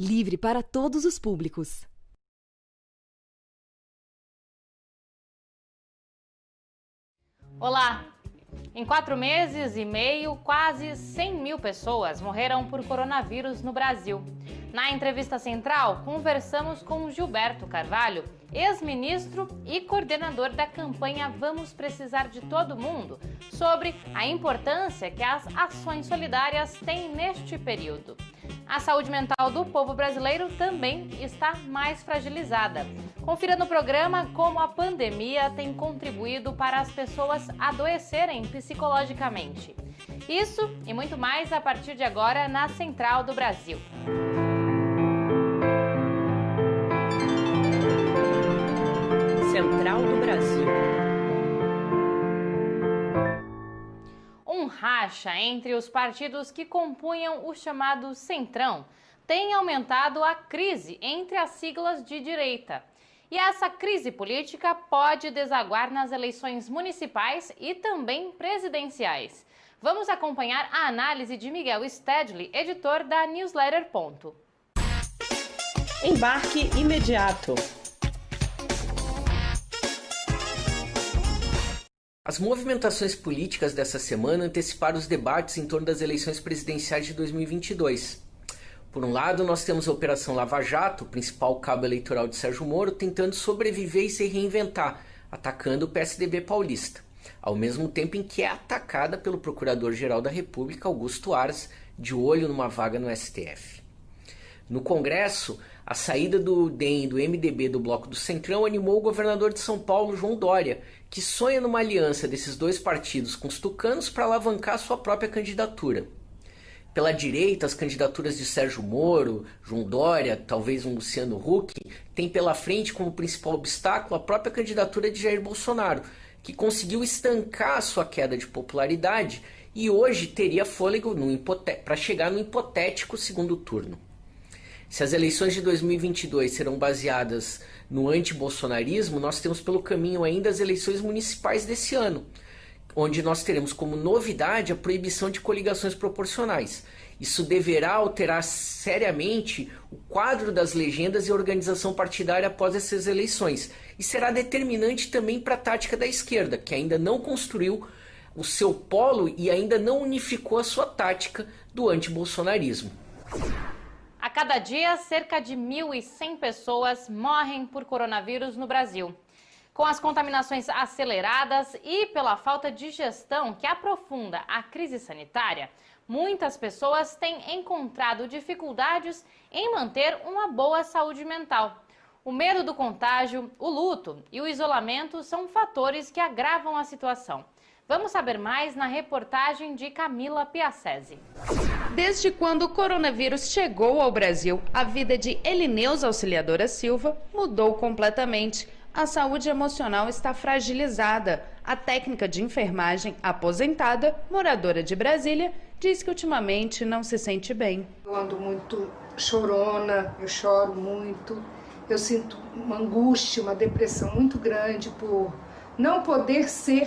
livre para todos os públicos. Olá! Em 4 meses e meio, quase 100 mil pessoas morreram por coronavírus no Brasil. Na entrevista central, conversamos com Gilberto Carvalho, ex-ministro e coordenador da campanha Vamos Precisar de Todo Mundo, sobre a importância que as ações solidárias têm neste período. A saúde mental do povo brasileiro também está mais fragilizada. Confira no programa como a pandemia tem contribuído para as pessoas adoecerem psicologicamente. Isso e muito mais a partir de agora na Central do Brasil. Central do Brasil. Um racha entre os partidos que compunham o chamado Centrão tem aumentado a crise entre as siglas de direita. E essa crise política pode desaguar nas eleições municipais e também presidenciais. Vamos acompanhar a análise de Miguel Stedley, editor da newsletter Ponto. Embarque imediato. As movimentações políticas dessa semana anteciparam os debates em torno das eleições presidenciais de 2022. Por um lado, nós temos a Operação Lava Jato, o principal cabo eleitoral de Sérgio Moro, tentando sobreviver e se reinventar, atacando o PSDB paulista, ao mesmo tempo em que é atacada pelo Procurador-Geral da República, Augusto Aras, de olho numa vaga no STF. No Congresso, a saída do DEM e do MDB do Bloco do Centrão animou o governador de São Paulo, João Dória, que sonha numa aliança desses dois partidos com os tucanos para alavancar sua própria candidatura. Pela direita, as candidaturas de Sérgio Moro, João Dória, talvez um Luciano Huck, têm pela frente como principal obstáculo a própria candidatura de Jair Bolsonaro, que conseguiu estancar a sua queda de popularidade e hoje teria fôlego para chegar no hipotético segundo turno. Se as eleições de 2022 serão baseadas no anti-bolsonarismo, nós temos pelo caminho ainda as eleições municipais desse ano, onde nós teremos como novidade a proibição de coligações proporcionais. Isso deverá alterar seriamente o quadro das legendas e organização partidária após essas eleições, e será determinante também para a tática da esquerda, que ainda não construiu o seu polo e ainda não unificou a sua tática do anti-bolsonarismo. A cada dia, cerca de 1.100 pessoas morrem por coronavírus no Brasil. Com as contaminações aceleradas e pela falta de gestão que aprofunda a crise sanitária, muitas pessoas têm encontrado dificuldades em manter uma boa saúde mental. O medo do contágio, o luto e o isolamento são fatores que agravam a situação. Vamos saber mais na reportagem de Camila Piacese. Desde quando o coronavírus chegou ao Brasil, a vida de Elineuza Auxiliadora Silva mudou completamente. A saúde emocional está fragilizada. A técnica de enfermagem, aposentada, moradora de Brasília, diz que ultimamente não se sente bem. Eu ando muito chorona, eu choro muito, eu sinto uma angústia, uma depressão muito grande por não poder ser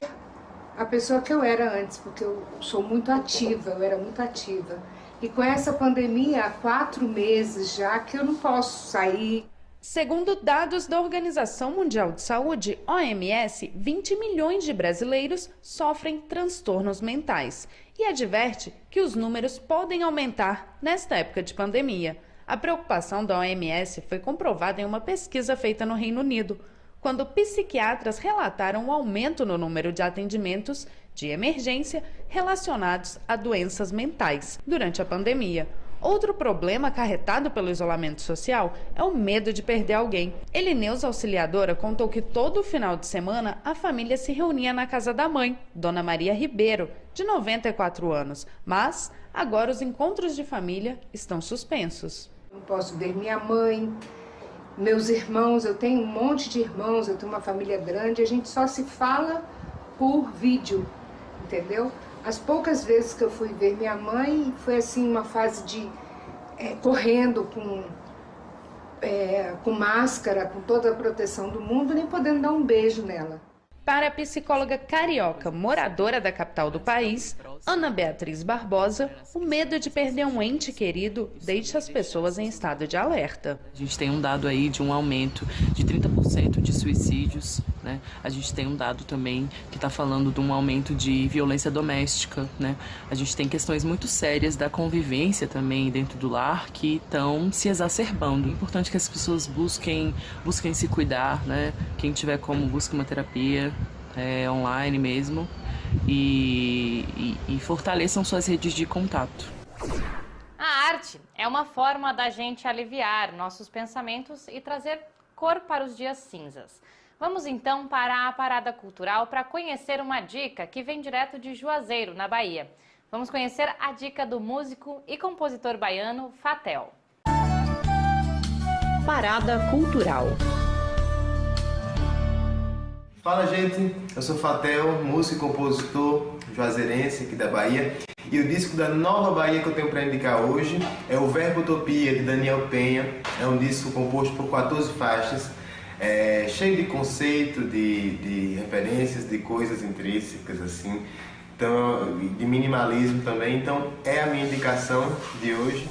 a pessoa que eu era antes, porque eu sou muito ativa, eu era muito ativa. E com essa pandemia, há 4 meses já que eu não posso sair. Segundo dados da Organização Mundial de Saúde, OMS, 20 milhões de brasileiros sofrem transtornos mentais e adverte que os números podem aumentar nesta época de pandemia. A preocupação da OMS foi comprovada em uma pesquisa feita no Reino Unido, quando psiquiatras relataram o aumento no número de atendimentos de emergência relacionados a doenças mentais durante a pandemia. Outro problema acarretado pelo isolamento social é o medo de perder alguém. Elineuza Auxiliadora contou que todo final de semana a família se reunia na casa da mãe, Dona Maria Ribeiro, de 94 anos. Mas agora os encontros de família estão suspensos. Não posso ver minha mãe, meus irmãos, eu tenho um monte de irmãos, eu tenho uma família grande, a gente só se fala por vídeo, entendeu? As poucas vezes que eu fui ver minha mãe, foi assim uma fase de correndo com máscara, com toda a proteção do mundo, nem podendo dar um beijo nela. Para a psicóloga carioca moradora da capital do país, Ana Beatriz Barbosa, o medo de perder um ente querido deixa as pessoas em estado de alerta. A gente tem um dado aí de um aumento de 30% de suicídios, né? A gente tem um dado também que está falando de um aumento de violência doméstica, né? A gente tem questões muito sérias da convivência também dentro do lar que estão se exacerbando. É importante que as pessoas busquem se cuidar, né? Quem tiver como, busque uma terapia online mesmo e fortaleçam suas redes de contato. A arte é uma forma da gente aliviar nossos pensamentos e trazer cor para os dias cinzas. Vamos então para a Parada Cultural para conhecer uma dica que vem direto de Juazeiro, na Bahia. Vamos conhecer a dica do músico e compositor baiano Fatel. Parada Cultural. Fala, gente, eu sou Fatel, músico e compositor juazeirense aqui da Bahia, e o disco da Nova Bahia que eu tenho para indicar hoje é o Verbotopia, de Daniel Penha. É um disco composto por 14 faixas, cheio de conceito, de referências, de coisas intrínsecas, assim, então, de minimalismo também. Então é a minha indicação de hoje.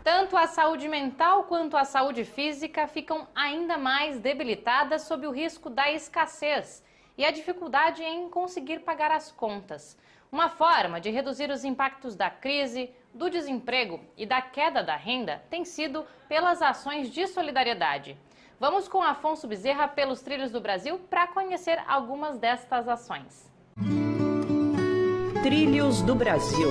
Tanto a saúde mental quanto a saúde física ficam ainda mais debilitadas sob o risco da escassez e a dificuldade em conseguir pagar as contas. Uma forma de reduzir os impactos da crise, do desemprego e da queda da renda tem sido pelas ações de solidariedade. Vamos com Afonso Bezerra pelos trilhos do Brasil para conhecer algumas destas ações. Trilhos do Brasil.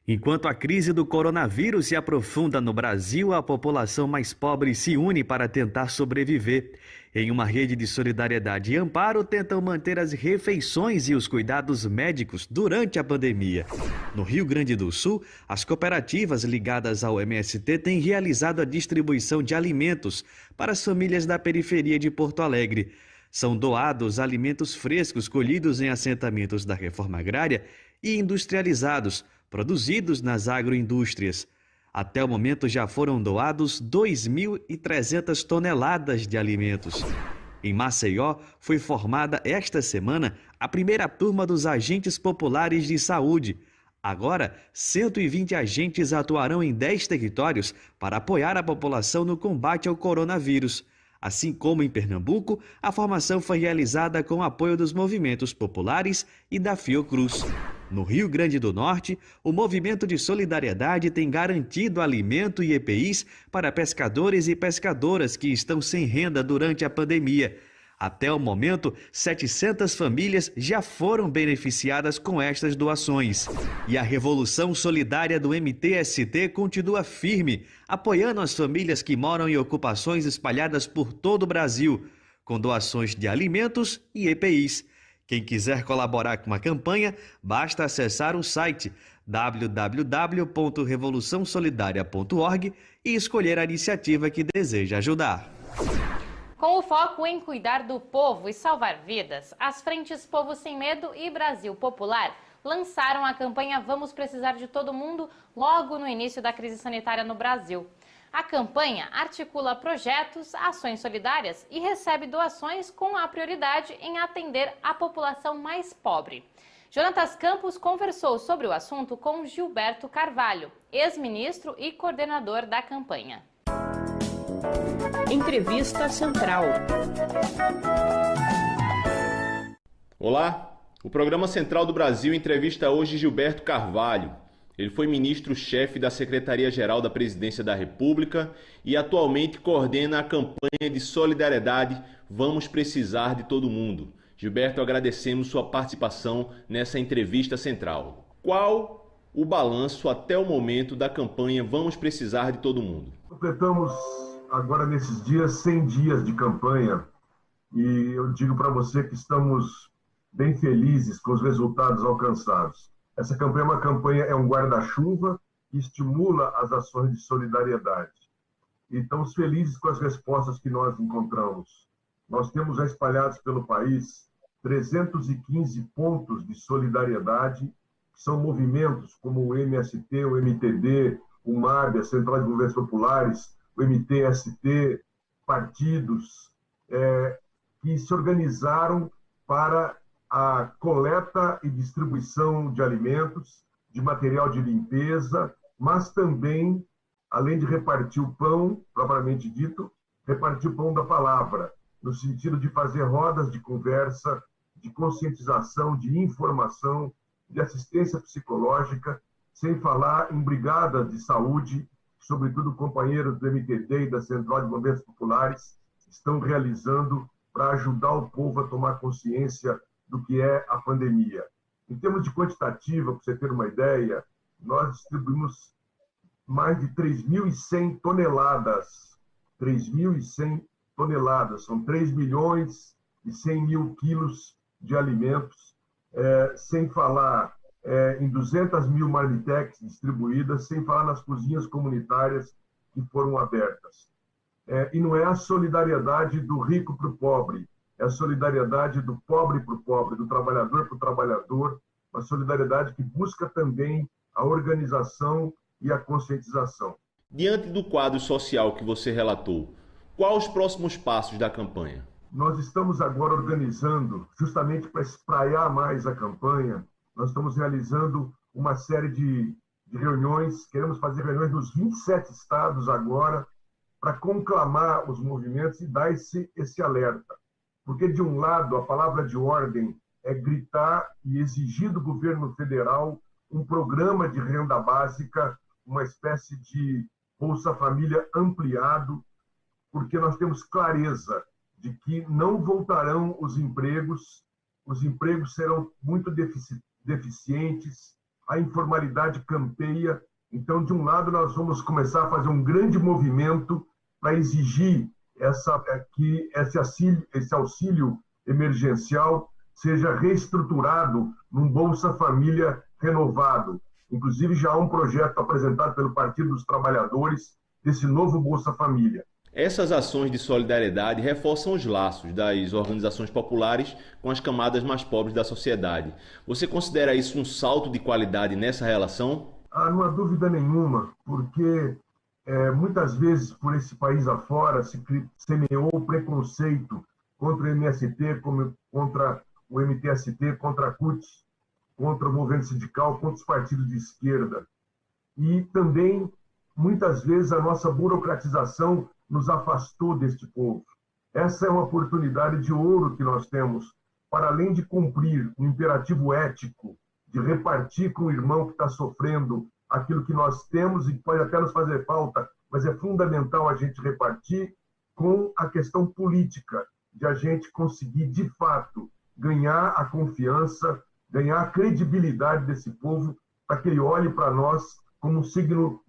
Enquanto a crise do coronavírus se aprofunda no Brasil, a população mais pobre se une para tentar sobreviver. Em uma rede de solidariedade e amparo, tentam manter as refeições e os cuidados médicos durante a pandemia. No Rio Grande do Sul, as cooperativas ligadas ao MST têm realizado a distribuição de alimentos para as famílias da periferia de Porto Alegre. São doados alimentos frescos colhidos em assentamentos da reforma agrária e industrializados, produzidos nas agroindústrias. Até o momento já foram doados 2.300 toneladas de alimentos. Em Maceió, foi formada esta semana a primeira turma dos agentes populares de saúde. Agora, 120 agentes atuarão em 10 territórios para apoiar a população no combate ao coronavírus. Assim como em Pernambuco, a formação foi realizada com o apoio dos movimentos populares e da Fiocruz. No Rio Grande do Norte, o Movimento de Solidariedade tem garantido alimento e EPIs para pescadores e pescadoras que estão sem renda durante a pandemia. Até o momento, 700 famílias já foram beneficiadas com estas doações. E a Revolução Solidária do MTST continua firme, apoiando as famílias que moram em ocupações espalhadas por todo o Brasil, com doações de alimentos e EPIs. Quem quiser colaborar com a campanha, basta acessar o site www.revoluçãosolidaria.org e escolher a iniciativa que deseja ajudar. Com o foco em cuidar do povo e salvar vidas, as frentes Povo Sem Medo e Brasil Popular lançaram a campanha Vamos Precisar de Todo Mundo logo no início da crise sanitária no Brasil. A campanha articula projetos, ações solidárias e recebe doações com a prioridade em atender a população mais pobre. Jonatas Campos conversou sobre o assunto com Gilberto Carvalho, ex-ministro e coordenador da campanha. Entrevista Central. Olá, o programa Central do Brasil entrevista hoje Gilberto Carvalho. Ele foi ministro-chefe da Secretaria-Geral da Presidência da República e atualmente coordena a campanha de solidariedade Vamos Precisar de Todo Mundo. Gilberto, agradecemos sua participação nessa entrevista central. Qual o balanço até o momento da campanha Vamos Precisar de Todo Mundo? Completamos agora nesses dias 100 dias de campanha e eu digo para você que estamos bem felizes com os resultados alcançados. Essa campanha é um guarda-chuva que estimula as ações de solidariedade. E estamos felizes com as respostas que nós encontramos. Nós temos já espalhados pelo país 315 pontos de solidariedade, que são movimentos como o MST, o MTD, o MAB, a Central de Movimentos Populares, o MTST, partidos, que se organizaram para a coleta e distribuição de alimentos, de material de limpeza, mas também, além de repartir o pão, propriamente dito, repartir o pão da palavra, no sentido de fazer rodas de conversa, de conscientização, de informação, de assistência psicológica, sem falar em brigadas de saúde, sobretudo companheiros do MTD e da Central de Movimentos Populares estão realizando para ajudar o povo a tomar consciência do que é a pandemia. Em termos de quantitativa, para você ter uma ideia, nós distribuímos mais de 3.100 toneladas. 3.100 toneladas, são 3 milhões e 100 mil quilos de alimentos, sem falar em 200 mil marmitex distribuídas, sem falar nas cozinhas comunitárias que foram abertas. E não é a solidariedade do rico para o pobre, é a solidariedade do pobre para o pobre, do trabalhador para o trabalhador, uma solidariedade que busca também a organização e a conscientização. Diante do quadro social que você relatou, quais os próximos passos da campanha? Nós estamos agora organizando, justamente para espraiar mais a campanha, nós estamos realizando uma série de reuniões, queremos fazer reuniões nos 27 estados agora, para conclamar os movimentos e dar esse alerta. Porque, de um lado, a palavra de ordem é gritar e exigir do governo federal um programa de renda básica, uma espécie de Bolsa Família ampliado, porque nós temos clareza de que não voltarão os empregos serão muito deficientes, a informalidade campeia. Então, de um lado, nós vamos começar a fazer um grande movimento para exigir que esse auxílio emergencial seja reestruturado num Bolsa Família renovado. Inclusive, já há um projeto apresentado pelo Partido dos Trabalhadores desse novo Bolsa Família. Essas ações de solidariedade reforçam os laços das organizações populares com as camadas mais pobres da sociedade. Você considera isso um salto de qualidade nessa relação? Não há dúvida nenhuma, porque muitas vezes por esse país afora se semeou o preconceito contra o MST, contra o MTST, contra a CUT, contra o movimento sindical, contra os partidos de esquerda. E também, muitas vezes, a nossa burocratização nos afastou deste povo. Essa é uma oportunidade de ouro que nós temos, para além de cumprir um imperativo ético, de repartir com o irmão que está sofrendo aquilo que nós temos e que pode até nos fazer falta, mas é fundamental a gente repartir, com a questão política, de a gente conseguir, de fato, ganhar a confiança, ganhar a credibilidade desse povo, para que ele olhe para nós como um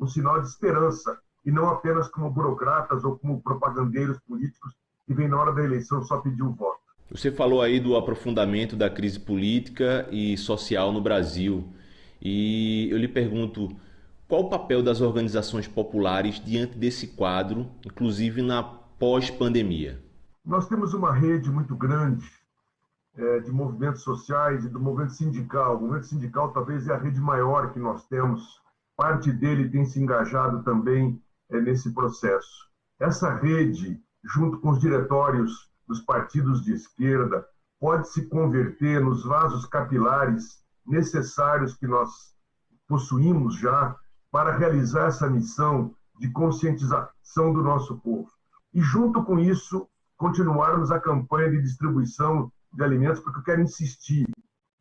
sinal de esperança, e não apenas como burocratas ou como propagandeiros políticos que vêm na hora da eleição só pedir o voto. Você falou aí do aprofundamento da crise política e social no Brasil. E eu lhe pergunto, qual o papel das organizações populares diante desse quadro, inclusive na pós-pandemia? Nós temos uma rede muito grande de movimentos sociais e do movimento sindical. O movimento sindical talvez é a rede maior que nós temos. Parte dele tem se engajado também nesse processo. Essa rede, junto com os diretórios dos partidos de esquerda, pode se converter nos vasos capilares necessários que nós possuímos já para realizar essa missão de conscientização do nosso povo. E, junto com isso, continuarmos a campanha de distribuição de alimentos, porque eu quero insistir,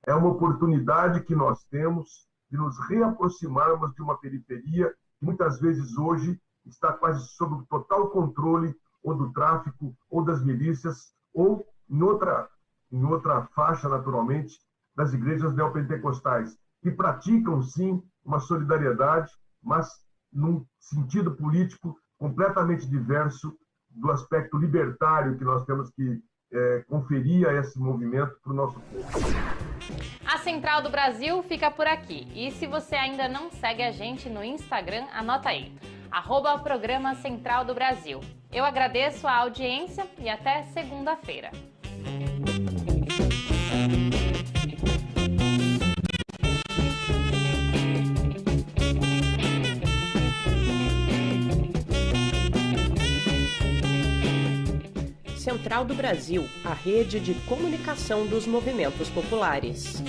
é uma oportunidade que nós temos de nos reaproximarmos de uma periferia que muitas vezes hoje está quase sob o total controle ou do tráfico, ou das milícias, ou em outra faixa, naturalmente, das igrejas neopentecostais, que praticam, sim, uma solidariedade, mas num sentido político completamente diverso do aspecto libertário que nós temos que conferir a esse movimento para o nosso povo. A Central do Brasil fica por aqui. E se você ainda não segue a gente no Instagram, anota aí, @Programa Central do Brasil. Eu agradeço a audiência e até segunda-feira. Central Central do Brasil, a rede de comunicação dos movimentos populares.